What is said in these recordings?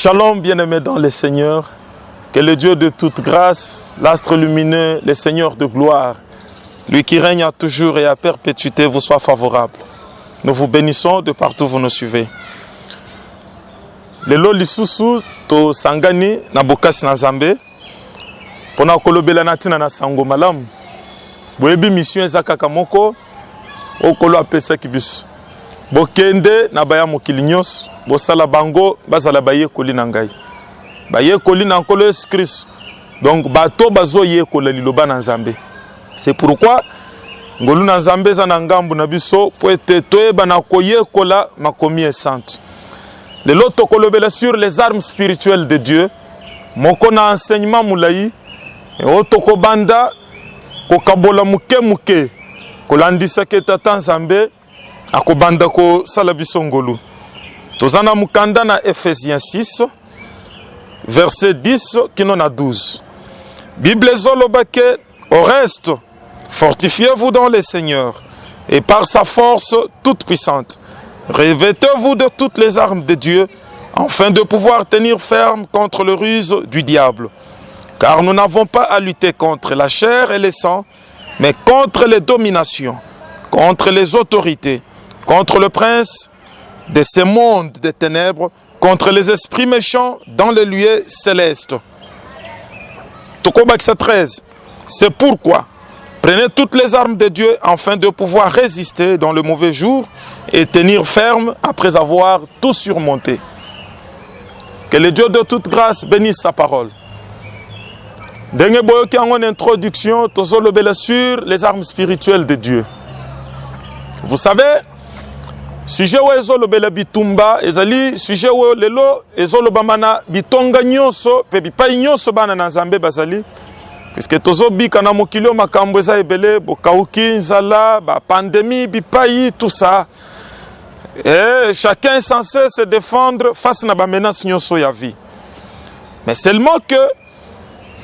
Shalom, bien-aimés dans le Seigneur, que le Dieu de toute grâce, l'astre lumineux, le Seigneur de gloire, lui qui règne à toujours et à perpétuité, vous soit favorable. Nous vous bénissons de partout où vous nous suivez. Lelo lisusu to sangani na bokasi na Nzambe pona kolobela na tina na sango malamu. Boyebi mission ezakaka moko okolo apesa kibiso. Bokende na baya mokili nyonso bosala bango bazala baye koli na ngai. Baye koli na nkolo Yesu Christ. Donc bato bazo ye kola liloba na Nzambe. C'est pourquoi ngolu na Nzambe za na ngambu na biso po ete toyeba na koye kola makomi esante. Le loto kolobela sur les armes spirituelles de Dieu. Moko na enseignement moulayi e otoko banda ko kabola muke kolandisa ke tata Nzambe akobanda ko sala biso ngolu. Tozana mukanda na Ephésiens 6 verset 10 kino na 12. Bible zolobake au reste fortifiez-vous dans le Seigneur et par sa force toute puissante. Revêtez-vous de toutes les armes de Dieu, afin de pouvoir tenir ferme contre le ruse du diable. Car nous n'avons pas à lutter contre la chair et le sang, mais contre les dominations, contre les autorités, contre le prince de ce monde des ténèbres, contre les esprits méchants dans les lieux célestes. Tokobaksa 13. C'est pourquoi prenez toutes les armes de Dieu afin de pouvoir résister dans le mauvais jour et tenir ferme après avoir tout surmonté. Que le Dieu de toute grâce bénisse sa parole. Dengue boyoki en introduction, tozolobela sur les armes spirituelles de Dieu. Vous savez, sujet où ezolobela bitumba, ezali sujet où lelo ezolobamana bitonga nyonso, pe bipai nyonso bana na Nzambe bazali. Puisque tozobika na mokilio makambo eza ebele bokauki nzala ba pandémie bipai tout ça et chacun est censé se défendre face na ba menace nyonso ya vie. Mais seulement que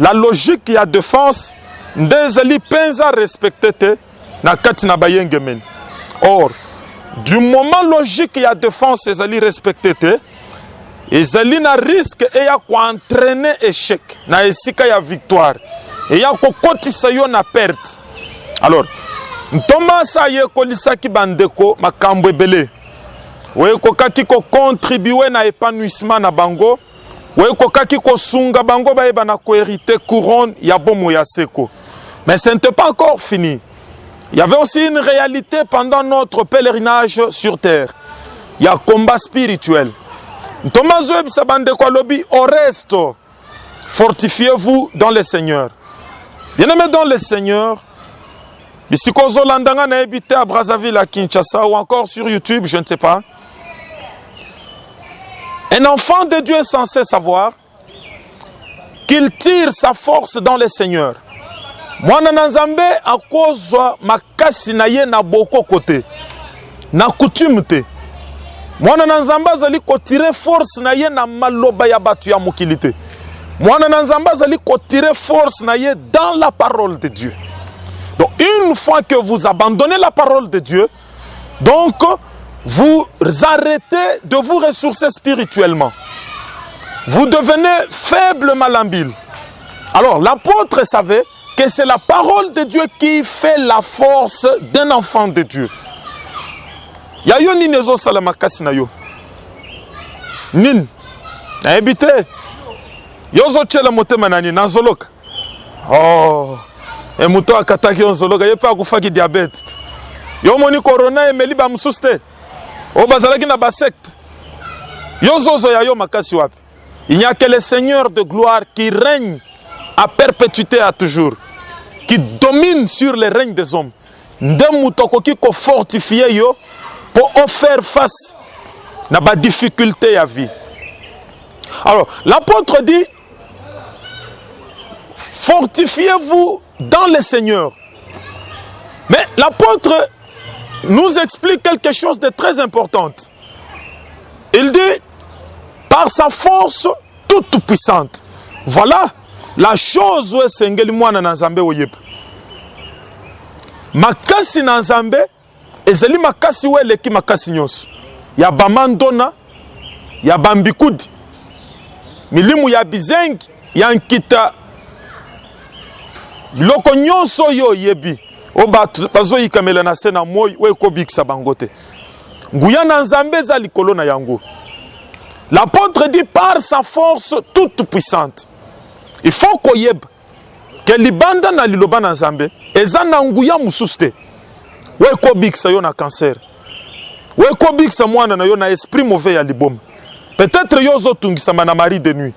la logique ya défense ndezali penza respecté na kati na bayengemen. Or du moment logique ya défense ezali respecté ezali na risque et ya ko entraîner échec na esika ya victoire. Et ya kokotisa yo na perte. Alors, Thomas ye kolisaki bandeko makambo ebele. We kokaki ko contribuer na épanouissement na bango. We kokaki ko sunga bango baeba na ko hériter couronne ya bomo ya seko. Mais ce n'était pas encore fini. Il y avait aussi une réalité pendant notre pèlerinage sur terre. Il y a combat spirituel. Thomas web sa bandeko alobi au reste fortifiez-vous dans le Seigneur. Bien-aimés dans le Seigneur, Bisikozo Landanga n'a habité à Brazzaville, à Kinshasa ou encore sur YouTube, je ne sais pas. Un enfant de Dieu est censé savoir qu'il tire sa force dans le Seigneur. Mwana na Nzambe akozwa makasi na ye na boko kote, na coutume te. Mwana na Nzambe azali ko tirer force na ye na maloba ya batu ya mokilite. Mwana na Nzambe azali ko tirer force na ye dans la parole de Dieu. Donc une fois que vous abandonnez la parole de Dieu, donc vous arrêtez de vous ressourcer spirituellement. Vous devenez faible malambile. Alors l'apôtre savait que c'est la parole de Dieu qui fait la force d'un enfant de Dieu. Ya yo nini ezo salamakasi na yo. Nin. Na ebite. Yozo chela motema nani nazoloka. Oh. E muto akataki onzoloka yepa akufaki diabète. Yo moni corona emeli ba msuste. O bazalaki na ba secte. Yozo ya yo makasi wapi. Il n'y a que le Seigneur de gloire qui règne à perpétuité à toujours, qui domine sur le règne des hommes. Ndem mutoko ki ko fortifier yo pour faire face na ba difficulté à vie. Alors, l'apôtre dit fortifiez-vous dans le Seigneur. Mais l'apôtre nous explique quelque chose de très important. Il dit, par sa force toute puissante. Voilà la chose où est Sengeli Mwana na Nzambe oyep. Makasi na Nzambe, ezeli makasi wele ki makasi nyonso. Ya bamandona, ya bambikudi. milimu ya bizengi ya nkita biloko nyonso yo yebi o bazo yikamela na se na moi we ko bikisa bango te nguya na nzambe za likolo na yango. L'apôtre dit par sa force toute puissante. Il faut ko yeb que libanda na liloba na nzambe eza na nguya mususu te we ko bikisa yo na cancer, we ko bikisa mwana na yo na esprit mauvais ya liboma. Peut-être yo ozotungisama na mari de nuit,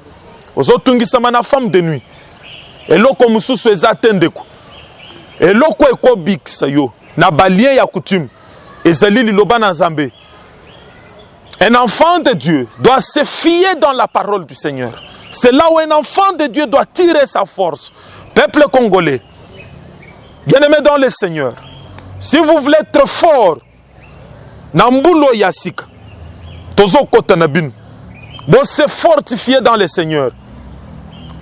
ozotungisama na femme de nuit, eloko mususu eza te ndeko, eloko eko bikisa yo na balie ya coutume ezali liloba na nzambe. Un enfant de Dieu doit se fier dans la parole du Seigneur. C'est là où un enfant de Dieu doit tirer sa force. Peuple congolais, bien-aimé dans le Seigneur, si vous voulez être fort, Nambulo Yassik, Tozo Kotanabin, bon se fortifier dans le Seigneur.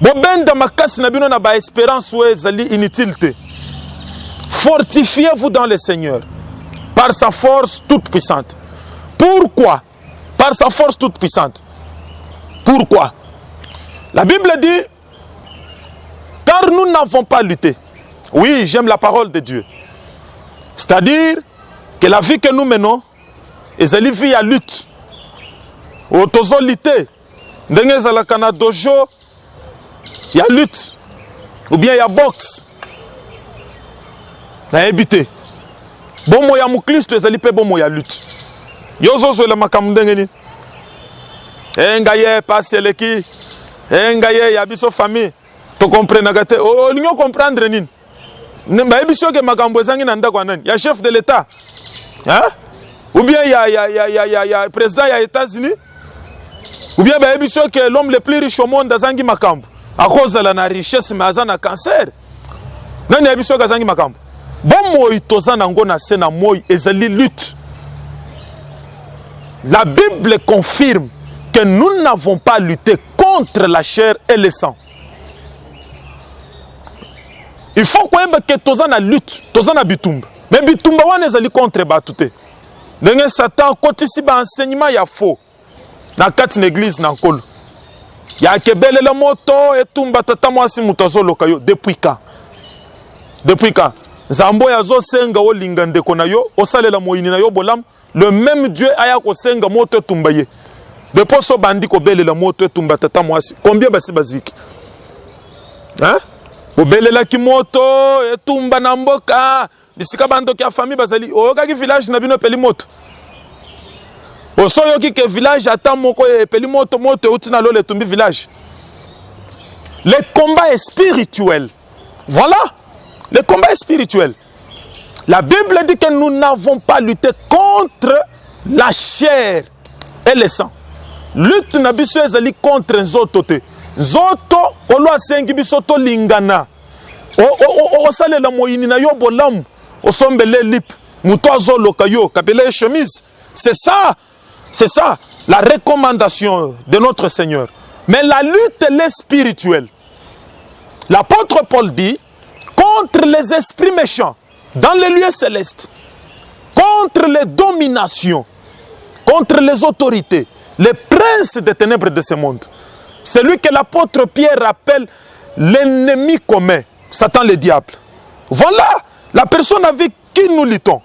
Bon ben de makas nabino na ba espérance ou ezali inutilité. Fortifiez-vous dans le Seigneur par sa force toute puissante. Pourquoi? Par sa force toute puissante. Pourquoi? La Bible dit, car nous n'avons pas lutté. Oui, j'aime la parole de Dieu. C'est-à-dire que la vie que nous menons est une vie à lutte. Au tozo lutter. Ndenge zalaka na dojo, il y a lutte. Ou bien il y a boxe. Na ebité. Bon moya muklisto ezali pe bon moya lutte. Yozo zo le makamundenge ni. Ngaye passe leki. Ngaye ya biso famille. To comprendre gate. O linyo comprendre nini? Ba ebiso ke makambo ezangi na ndako nani? Ya chef de l'état. Hein? Ou bien ya président ya États-Unis? Ou bien ba ebiso ke l'homme le plus riche au monde azangi makambo. A cause de la richesse mais azana cancer. Nani ya ebiso ke azangi makambo? Bon moi tozana ngo na sena moi ezali lutte. La Bible confirme que nous n'avons pas lutté contre la chair et le sang. Il faut que tozana lutte, tozana bitumba. Mais bitumba wana ezali contre batute. Ndenge Satan kotisi ba enseignement ya faux. Na kati na église na nkolo. Ya kebele la moto etumba tata mwasi mutazo lokayo depuis quand? Depuis quand? Zambo ya zo senga o lingande kona yo, osalela moyini na yo bolam, le même Dieu aya ko senga moto tumbaye. Depuis so bandi ko bele la moto tumba tata mwasi. Combien basi baziki? Hein? Ko bele la ki moto etumba na mboka, bisika bando ki famille bazali, o ka ki village na bino peli moto. O so yo ki ke village ata moko e peli moto moto utina lo le tumbi village. Le combat est spirituel. Voilà. Le combat est spirituel. La Bible dit que nous n'avons pas lutté contre la chair et le sang. Lutte na biso ezali contre nzoto te. Nzoto olo asengi biso to lingana. O sale la moyini na yo bolam. O sombele lip. Muto azoloka yo kapele chemise. C'est ça la recommandation de notre Seigneur. Mais la lutte elle est spirituelle. L'apôtre Paul dit contre les esprits méchants dans les lieux célestes, contre les dominations, contre les autorités, les princes des ténèbres de ce monde. C'est lui que l'apôtre Pierre appelle l'ennemi commun, Satan le diable. Voilà la personne avec qui nous luttons.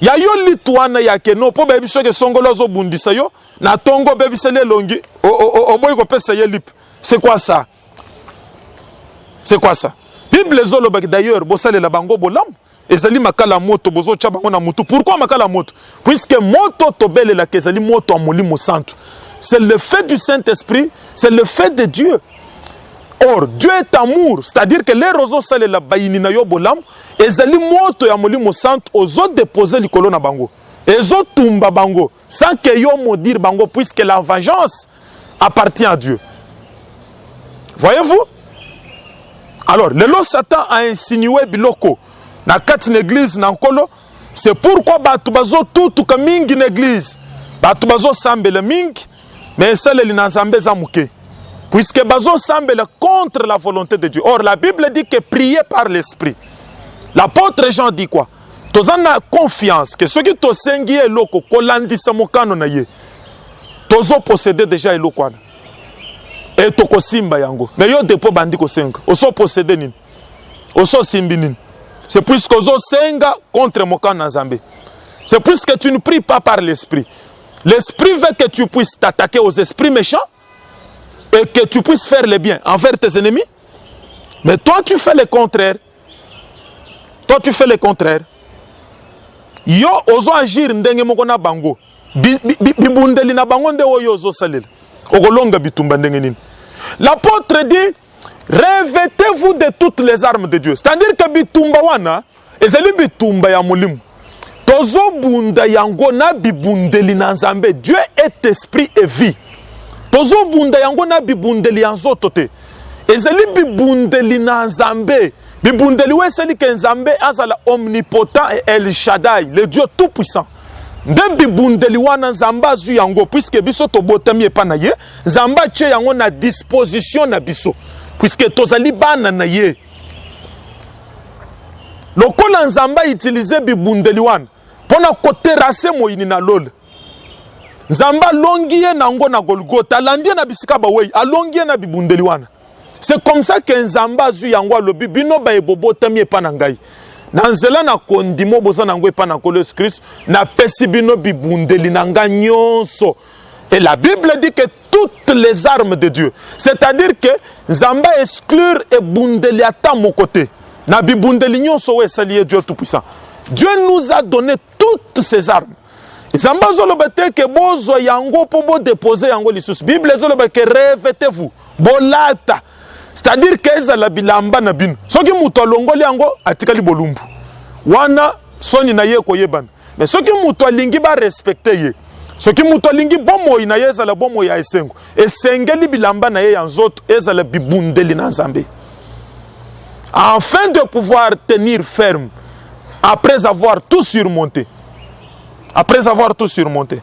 Il y a yo litouana ya keno po bebi soke songolo zo bundisa yo na tongo bebi sele longi o boy ko pesa ye lip. C'est quoi ça? C'est quoi ça? Bible zolo bak d'ailleurs bosale la bango bolam ezali makala moto bozo cha bango na mutu. Pourquoi makala moto? Puisque moto tobele la kezali moto amolimo santo. C'est le fait du Saint-Esprit, c'est le fait de Dieu. Or, Dieu est amour, c'est-à-dire que les roseaux sale la bayini na yo bolam ezali moto ya molimo santo ozo déposer likolo na bango. Ezo tumba bango sans que yo maudire bango puisque la vengeance appartient à Dieu. Voyez-vous? Alors, le lot Satan a insinué biloko na kati l'église na nkolo, c'est pourquoi batu bazo tutu ka mingi l'église. Batu bazo sambele mingi, mais sale li na nzambe za muke. Puisque bazo sambele contre la volonté de Dieu. Or, la Bible dit que prier par l'esprit. L'apôtre Jean dit quoi? Tozana confiance que ceux qui to sengi eloko kolandi samokano na ye. Tozo posséder déjà eloko wana. et toko simba yango. Mais yo depo bandi ko senga. Oso posséder nini. Oso simbi nini. C'est plus que oso senga contre moka na Nzambe. C'est plus que tu ne pries pas par l'esprit. L'esprit veut que tu puisses t'attaquer aux esprits méchants et que tu puisses faire le bien envers tes ennemis. Mais toi tu fais le contraire. Toi tu fais le contraire. Yo ozo agir ndenge moko na bango. Bibundeli na bango nde oyo ozo salela. Okolonga bitumba ndenge nini. L'apôtre dit, revêtez-vous de toutes les armes de Dieu. C'est-à-dire que bitumba wana ezali bitumba ya mulimu. Tozo bunda yango na bibundeli na Nzambe. Dieu est esprit et vie. Tozo bunda yango na bibundeli nzoto te. Ezali bibundeli na Nzambe. Bibundeli we seli ke Nzambe azala omnipotent et El Shaddai, le Dieu tout puissant. Nde bibundeli wana Nzamba azu yango puisque biso tobotami epa na ye, Nzamba tche yango na disposition na biso puisque tozali bana na ye. Lokola Nzamba utiliser bibundeli wana pona koterase moyini na lole. Nzamba longiye nango na Golgotha, landie na bisika bawei, alongiye na bibundeli wana. C'est comme ça que Nzamba azu yango alobi bino ba ebobotami epa na ngai. Na nzela na kondimo bosa nango epa na Yesu Christ na pesi bino bibundeli na nga nyonso. Et la Bible dit que toutes les armes de Dieu, c'est-à-dire que Nzamba exclure et bundeli ata mon côté. Na bibundeli nyonso we saliye Dieu tout puissant. Dieu nous a donné toutes ces armes. Nzamba zolobete ke bozo yango po bo déposer yango lisusu. Bible zolobete ke revêtez-vous. Bolata. C'est-à-dire que la bilamba na bino. Soki muto longoli yango atikali bolumbu. Wana soni na ye ko yebana. Mais soki muto lingi ba respecter ye. Soki muto lingi bomo ina ye za la bomo ya esengo. Esengeli bilamba na ye yanzoto ezala bibundeli na Nzambe. Afin de pouvoir tenir ferme après avoir tout surmonté. Après avoir tout surmonté.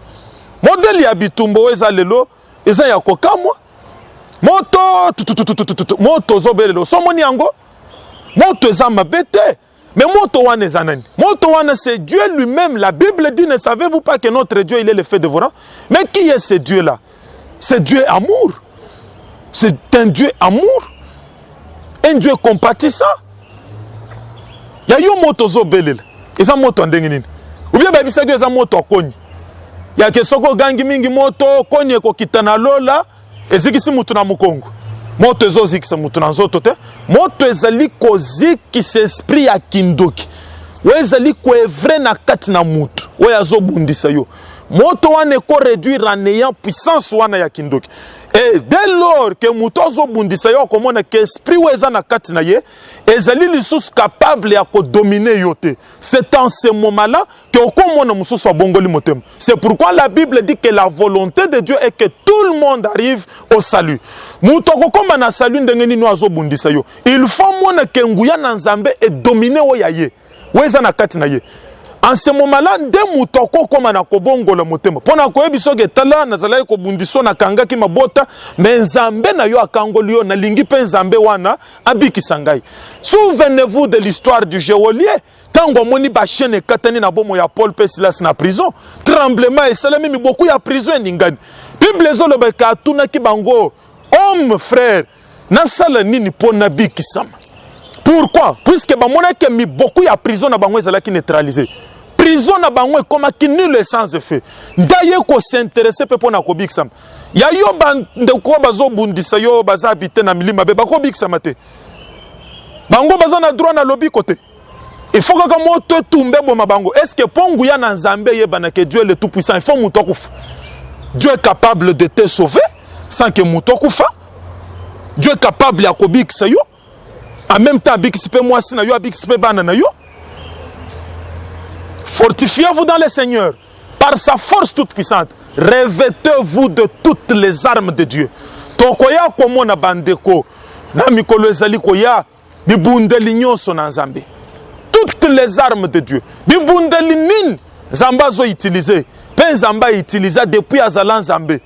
Modèle ya bitumbo ezalelo eza ya kokamwa. Moto zobelelo somoni yango moto eza mabete mais moto wana eza nani moto wana c'est Dieu lui-même. La Bible dit, ne savez-vous pas que notre Dieu il est le fait dévorant? Mais qui est ce Dieu là? C'est Dieu amour. C'est un Dieu amour, un Dieu compatissant. Ya yo moto zobelelo eza moto ndenge nini ou bien babisa que eza moto akoni ya ke soko gangi mingi moto koni ko kitana lola ezikisi mutu na mukongo. Moto ezozikisa mutu na nzoto te. Moto ezali koziki s'esprit ya kindoki. We ezali ko evre na kati na mutu. We azobundisa yo. Moto wane ko réduire en ayant puissance wana ya kindoki. Et dès lors que mutu azobundisa yo komona que esprit we eza na kati na ye, ezali lisusu capable ya ko dominer yo te. C'est en ce moment-là que okomona mususu abongoli motema. C'est pourquoi la Bible dit que la volonté de Dieu est que tout le monde arrive au salut. Mutu okoma na salut ndenge nini azobundisa yo. Il faut mona ke nguya na Nzambe et dominer o ya ye. We eza na kati na ye. En ce moment-là, nde mutu okoma na kobongola motema. Pona koyebiso ke tala nazalaki kobundiso na kangaki mabota, mais Nzambe na yo akangoli yo na lingi pe Nzambe wana abikisa ngai. Souvenez-vous de l'histoire du geôlier. Tango moni ba chaîne katani na bomo ya Paul pe Silas na prison. Tremblement et salami mi beaucoup ya prison ndingani. Bible zoloba ka tuna ki bango, homme frère, na sala nini pona bikisama. Pourquoi? Puisque ba mona ke mi beaucoup ya prison na bango ezala ki neutraliser. Prison na bango comme qui nul sans effet. Ndaye ko s'intéresser pe pona ko bikisama. Ya yo bande ko bazo bundisa yo baza habiter na milima be ba ko bikisama te. Bango baza na droit na lobby côté. Il faut que moto tumbe boma bango. Est-ce que pongu ya na Nzambe yebana que Dieu est le tout puissant? Il faut muto kufa. Dieu est capable de te sauver sans que muto kufa. Dieu est capable ya ko bikisa yo. En même temps bikisipe moi sina yo bikisipe bana na yo. Fortifiez-vous dans le Seigneur par sa force toute puissante. Revêtez-vous de toutes les armes de Dieu. Tokoya komona bandeko na mikolo ezali koya bibundeli nyonso na Nzambe. Toutes les armes de Dieu. Bibundeli nini Nzamba zo utiliser. Pe Nzamba utiliser depuis azala Nzambe.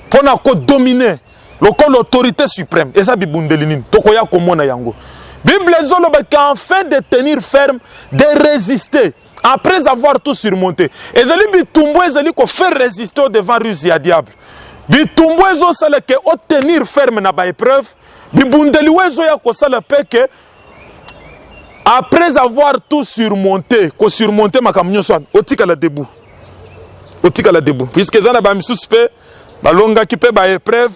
Pona ko dominer l'autorité suprême. Et ça bibundeli nini. Tokoya komona yango. Bible zoloba qu'afin de tenir ferme, de résister après avoir tout surmonté. Ezali bitumbo ezali ko faire résister devant Russie à diable. bitumbu ezo sala ke obtenir ferme na ba épreuve, bibundeli wezo ya ko sala peke après avoir tout surmonté, ko surmonter makamnyo swan, otika la debout. Otika la debout. Puisque zana ba misuspect, balonga ki pe ba épreuve,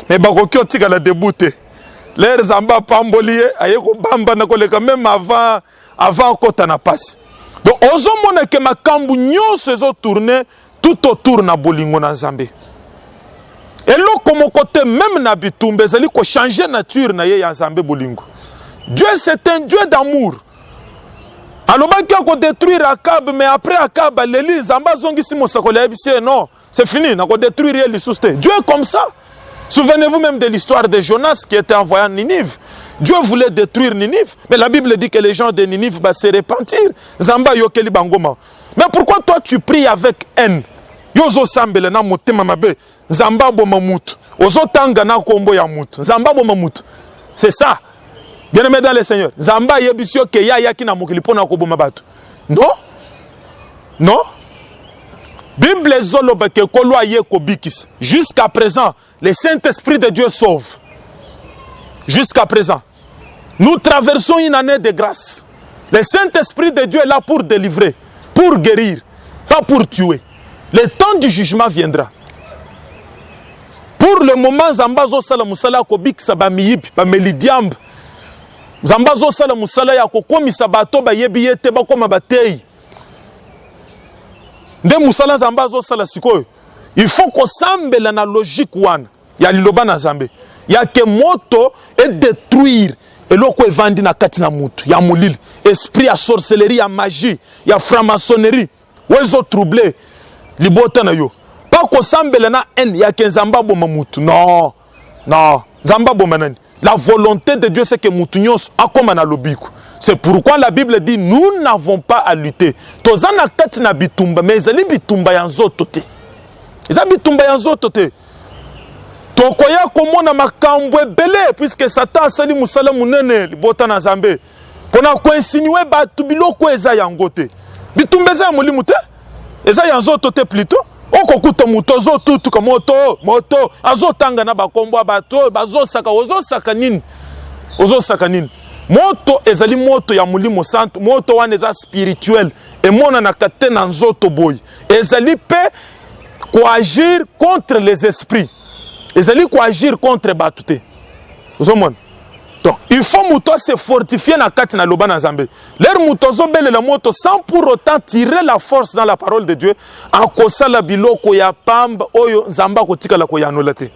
mais bakoki otika la debout te. L'air zamba pambolié, ayeko bamba na koleka même avant kota na passe. Donc ozo mona ke makambu nyonso ezo tourner tout autour na bolingo na Nzambe. Et là comme côté même na bitumbe zali ko changer nature na ye ya Nzambe bolingo. Dieu c'est un Dieu d'amour. Alors baki ko détruire Akab, mais après Akab l'Élise Nzamba zongi si mosakole ebisi non, c'est fini, na ko détruire l'Isouste. Dieu est comme ça. Souvenez-vous même de l'histoire de Jonas qui était envoyé à Ninive. Dieu voulait détruire Ninive, mais la Bible dit que les gens de Ninive vont se repentir. Zamba yokeli bangoma. Mais pourquoi toi tu pries avec haine? Yozo sambele na motema mabe. Zamba boma mutu. Ozo tanga na kombo ya mutu. Zamba boma mutu. C'est ça. Bien-aimé dans le Seigneur. Zamba yebisio ke ya yaki na mokili pona ko boma batu. Non? Non? Bible zoloba ke kolwa ye ko bikis. Jusqu'à présent, le Saint-Esprit de Dieu sauve. Jusqu'à présent, nous traversons une année de grâce. Le Saint-Esprit de Dieu est là pour délivrer, pour guérir, pas pour tuer. Le temps du jugement viendra. Pour le moment, Zambazo sala musala ko bikisa ba miyib, ba melidiamb. Zambazo sala musala ya ko komisa bato ba yebi yete ba koma batei. Nde musala Zambazo sala sikoyo. Il faut qu'on semble la logique wana. Ya liloba na Nzambe. Ya ke moto et détruire. Et loko e vandi na kati na mutu. Ya mulili. Esprit ya sorcellerie, ya magie, ya franc-maçonnerie. Wezo troublé. Libota na yo. Pas qu'on semble na haine. Ya ke Nzamba boma mutu. Non. Non. Nzamba boma nani. La volonté de Dieu c'est que mutu nyos akoma na lobiku. C'est pourquoi la Bible dit nous n'avons pas à lutter. Tozana kati na bitumba. Mais ezali bitumba ya nzoto te. Ezali bitumba ya nzoto te. Tokoya komona makambo ebele puisque Satan asali musala munene libota na Nzambe. Pona ko insinuer batu biloko eza yango te. Bitumba eza mulimu te. Eza ya nzoto te plutôt. Okokuta muto zo tutu ka moto azotanga na bakombo bato bazosaka ozosaka nini? Ozosaka nini? Moto ezali moto ya mulimo santo, moto wana eza spirituel et mona na kate na nzoto boy. Ezali pe ko agir contre les esprits. Ezali ko agir contre batute. Ozomon. Donc, il faut muto se fortifier na kati na loba na Nzambe. Leur muto zo bele la moto sans pour autant tirer la force dans la parole de Dieu. Akosala biloko ya pamba oyo Nzamba kotika la koyanola te.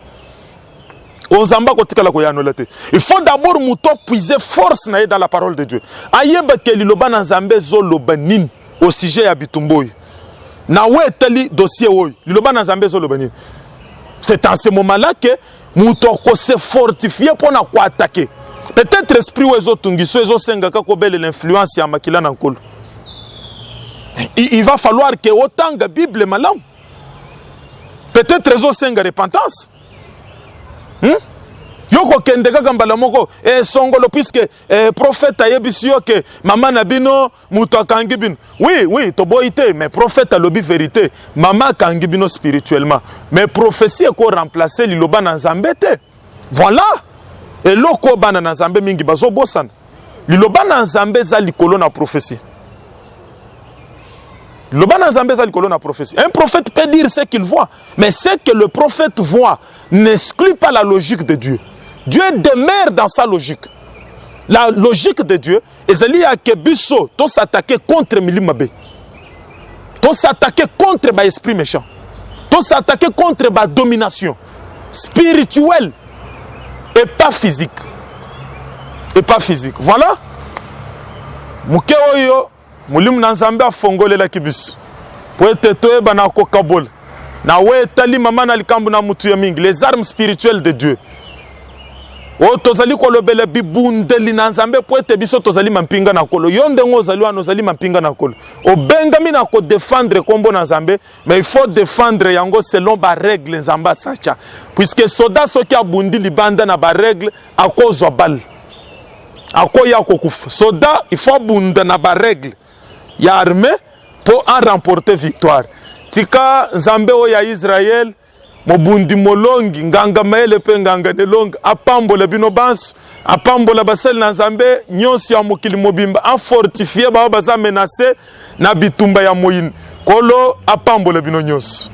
Nzamba kotika la koyanola te. Il faut d'abord muto puiser force na dans la parole de Dieu. Ayeba ke liloba na Nzambe zo loba nini au sujet ya bitumbo. Na we teli dossier oyo. Liloba na Nzambe zo loba nini. C'est en ce moment-là que muto ko se fortifier pour na ko attaquer. Peut-être esprit wezo tungiso ezo senga kako bele l'influence ya makila na nkolo. Il va falloir que otanga Bible malam. Peut-être ezo senga repentance. Yoko kendeka kambala moko songolo puisque prophète ayebisio que maman na bino muto akangi bino. Oui, to boité mais prophète alobi vérité. Maman kangi bino spirituellement. Mais prophétie ko remplacer liloba na Nzambe te. Voilà. Et loko bana na Nzambe mingi bazo bosana. Liloba na Nzambe za likolo na prophétie. Liloba na Nzambe za likolo na prophétie. Un prophète peut dire ce qu'il voit, mais ce que le prophète voit n'exclut pas la logique de Dieu. Dieu demeure dans sa logique. La logique de Dieu, ezali ya kebiso to s'attaquer contre milimabe. To s'attaquer contre ba esprit méchant. To s'attaquer contre ba domination spirituelle. Et pas physique. Et pas physique. Voilà. Muke oyo, mulimu na Nzambe afongole la kibisu. Poete toe bana ko kabol. Na we tali mama na likambu na mutu ya mingi. Les armes spirituelles de Dieu. O tozali ko lobele bibundeli na Nzambe poete biso tozali mampinga na kolo. Yonde ngo zali wana zali mampinga na kolo. O bengami na ko défendre kombo na Nzambe, mais il faut défendre yango selon ba règle Nzamba sacha. Puisque soda soki abundi libanda na ba règle akozwa bal. Akoya kokufa. Soda il faut bunda na ba règle ya armée pour en remporter victoire. Tika Nzambe o ya Israël mobundi molongi nganga maele pe nganga nelongi apambola bino banso apambola basali na Nzambe nyonso ya mokili mobimba afortifie bao baza menase na bitumba ya moyini kolo apambola bino nyonso